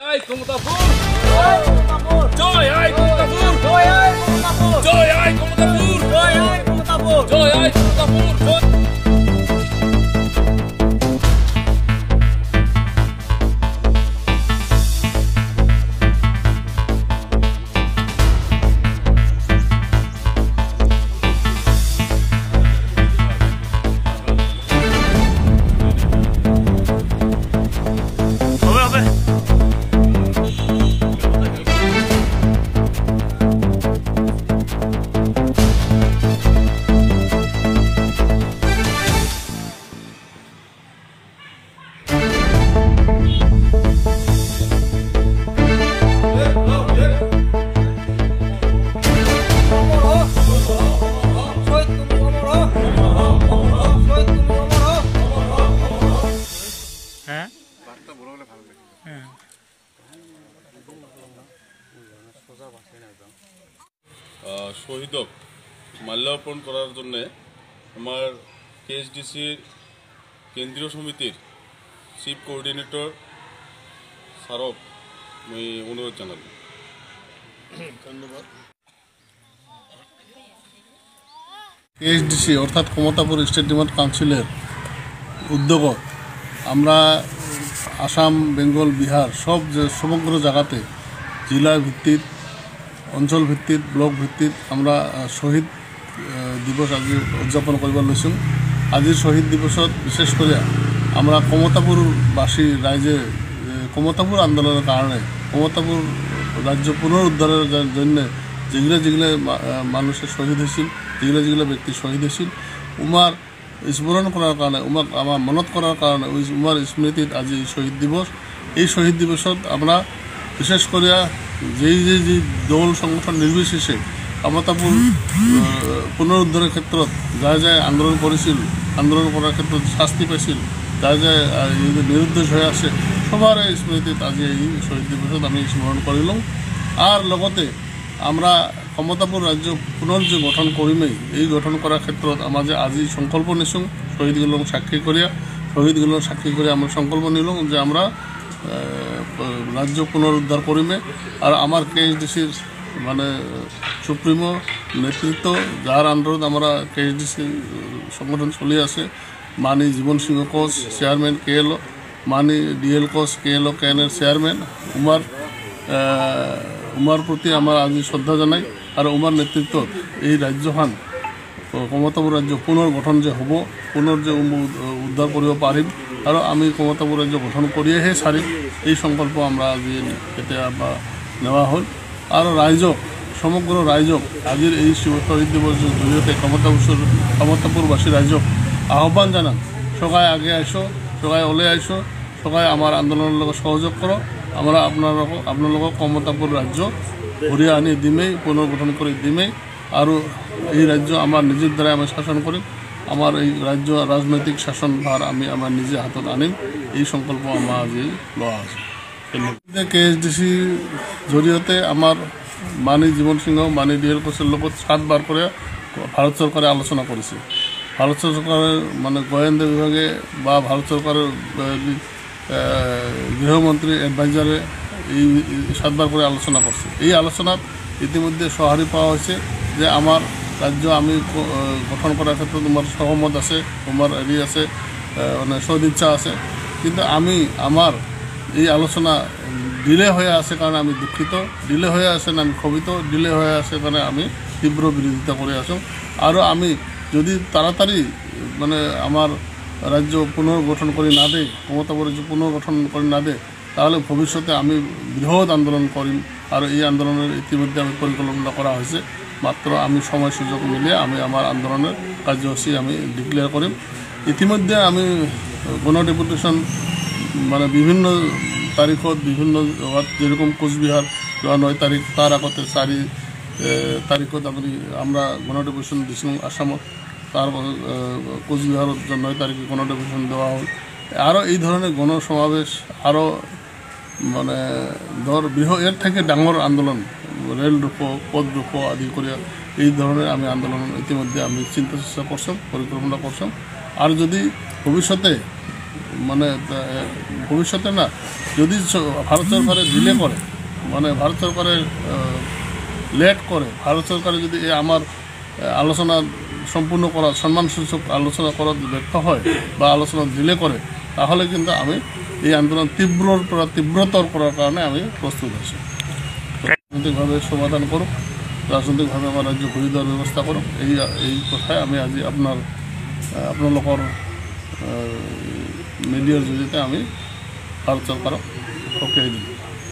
জয় ক্ষমতাপুর, জয় আই ক্ষমতাপুর, জয় আই ক্ষমতাপুর, জয় আই ক্ষমতাপুর, জয় আই ক্ষমতাপুর, জয় আই ক্ষমতাপুর। শহীদক মাল্যার্পণ করার জন্য আমার কেএসডিসির কেন্দ্রীয় সমিতির চিফ কোঅর্ডিনেটর স্যারক আমি অনুরোধ জানাব। ধন্যবাদ। কেএসডিসি অর্থাৎ ক্ষমতাপুর স্টেট ডিমান্ড কাউন্সিলের উদ্যোগত আমরা আসাম, বেঙ্গল, বিহার সমগ্র জায়গাতে জেলা ভিত্তিক, অঞ্চল ভিত্তিক, ব্লক ভিত্তিক আমরা শহীদ দিবস আজি উদযাপন করবার লৈছোঁ। আজিৰ শহীদ দিবসত বিশেষ করে আমরা ক্ষমতাপুরবাসী রাইজে ক্ষমতাপুর আন্দোলনের কারণে ক্ষমতাপুর রাজ্য পুনরুদ্ধারের জন্য যেগুলো মানুষের শহীদ হয়েছিল, যেগুলো ব্যক্তি শহীদ হয়েছিল, উমার স্মরণ করার কারণে, উমাক আমার মনত করার কারণে উমার স্মৃতিত আজি শহীদ দিবস। এই শহীদ দিবসত আমরা বিশেষ করে যে দল সংগঠন নির্বিশেষে ক্ষমতাপুর পুনরুদ্ধারের ক্ষেত্ৰত যাই আন্দোলন কৰেছিল, আন্দোলন কৰাৰ ক্ষেত্ৰত শাস্তি পাইছিল, যাই নিরুদ্দেশ হয়ে আছে, সবার স্মৃতিত আজি এই শহীদ দিবসত আমি স্মরণ করিলাম। আর লগতে আমরা ক্ষমতাপুর রাজ্য পুনর যে গঠন করিমেই, এই গঠন করার ক্ষেত্ৰত আমার যে আজি সংকল্প নিছোঁ শহীদগুলো সাক্ষী করিয়া আমরা সংকল্প নিলাম যে আমরা রাজ্য পুনরুদ্ধার করিমে। আর আমার কেএসডিসির মানে সুপ্রিমো নেতৃত্ব, যার আন্ডারত আমরা কেএসডিসি সংগঠন চলি আছে, মানি জীবন সিংহ কোচ চেয়ারম্যান কেএলও, মানি ডিএল কোচ কেএলও কেএনের চেয়ারম্যান, উমার প্রতি আমার আজি শ্রদ্ধা জানাই। আর উমার নেতৃত্বত এই রাজ্যখান ক্ষমতাপুর রাজ্য পুনর গঠন যে হব, পুনর যে উদ্ধার কৰিব পাৰিম, আৰু আমি ক্ষমতাপুৰ ৰাজ্য গঠন কৰিয়েহে সাৰিম, এই সংকল্প আমৰা আজি এতিয়া নেওয়া হল। আৰু রাইজক, সমগ্র রাইজক আজির এই শহীদ দিবসের জড়িয়ে ক্ষমতাপুরবাসী রাইজক আহ্বান জানান, সবাই আগে আইসো, সবাই ওলে আইসো, সবাই আমার আন্দোলনের লগত সহযোগ করো। আমরা আপনার ক্ষমতাপুর রাজ্য ঘুরিয়ে আনি দিমেই, পুনর্গঠন করে দিমেই। আর এই রাজ্য আমার নিজের দ্বারা আমি শাসন করি, আমার এই রাজ্য রাজনৈতিক শাসন ভার আমি আমার নিজে হাতত আনিম, এই সংকল্প আমার আজি লওয়া আছে। কেএসডিসি জড়িয়ে আমার মানি জীবন সিংহ, মানি ডিএল কোচের লগত 7 বার করে ভারত সরকারে আলোচনা করেছে। ভারত সরকারের মানে গোয়েন্দা বিভাগে বা ভারত সরকারের গৃহমন্ত্রী অ্যাডভাইজারে এই 7 বার করে আলোচনা করছে। এই আলোচনাত ইতিমধ্যে সহারি পাওয়া হয়েছে যে আমার রাজ্য আমি গঠন করার ক্ষেত্রে তোমার সহমত আছে, তোমার আছে, মানে সদিচ্ছা আছে। কিন্তু আমি আমার এই আলোচনা ডিলে হয়ে আছে কারণে আমি দুঃখিত, ডিলে হয়ে আছে না আমি ক্ষোভিত, ডিলে হয়ে আছে কারণে আমি তীব্র বিরোধিতা করে আছো। আরও আমি যদি তাড়াতাড়ি মানে আমার রাজ্য পুনর্গঠন করে না দেয়, ক্ষমতাপুর রাজ্য পুনর্গঠন করে না দেয়, তাহলে ভবিষ্যতে আমি বৃহৎ আন্দোলন করিম। আর এই আন্দোলনের ইতিমধ্যে আমি পরিকল্পনা করা হয়েছে, মাত্র আমি সময় সুযোগ মিলিয়ে আমি আমার আন্দোলনের কার্যসূচী আমি ডিক্লেয়ার করিম। ইতিমধ্যে আমি গণডেপুটেশন মানে বিভিন্ন তারিখত বিভিন্ন যেরকম কোচবিহার 9 তারিখ, তার আগতে 4 তারিখত আমরা গণডেপুটেশন দিছোঁ আসামত, তার কোচবিহারত 9 তারিখে গণডেপুটেশন দেওয়া হল। আরও এই ধরনের গণসমাবেশ, আরও মানে এর থেকে ডাঙর আন্দোলন, রেল রোকো, পথ রোকো আদি করে এই ধরনের আমি আন্দোলন ইতিমধ্যে আমি চিন্তা চর্চা করছাম, পরিকল্পনা করছাম। আর যদি ভবিষ্যতে মানে ভবিষ্যতে না যদি ভারত সরকারে ডিলে করে মানে ভারত সরকারের লেট করে ভারত সরকারে যদি আমার আলোচনা সম্পূর্ণ করা সম্মানসূচক আলোচনা করার ব্যর্থ হয় বা আলোচনা ডিলে করে তাহলে কিন্তু আমি এই আন্দোলন তীব্রতর করার কারণে আমি প্রস্তুত আছি। রাজনৈতিকভাবে সমাধান করুক, রাজনৈতিকভাবে আমার রাজ্য ঘুরি দেওয়ার ব্যবস্থা করুক, এই কথায় আমি আজি আপোনালোকৰ মিডিয়াৰ জৰিয়তে আমি ভাৰত চৰকাৰক সকীয়াই দিম।